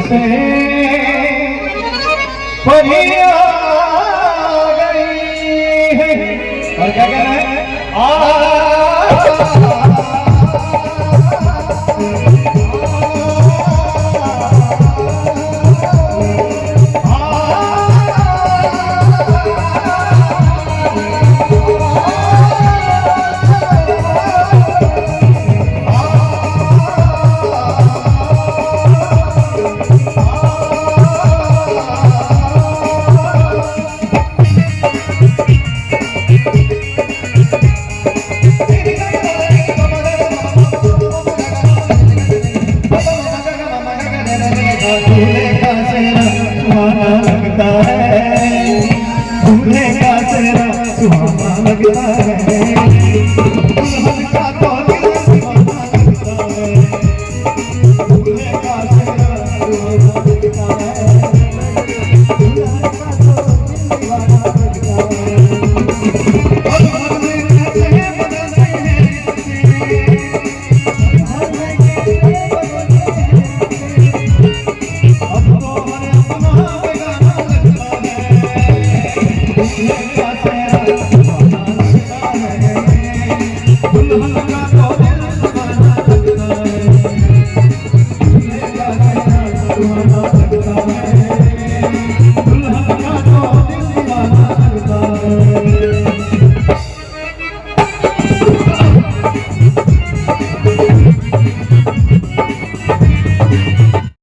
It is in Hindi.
से परी आ गई है। और क्या कहना है? दूल्हे का चेहरा सुहाना लगता है, दूल्हे का चेहरा सुहाना लगता है।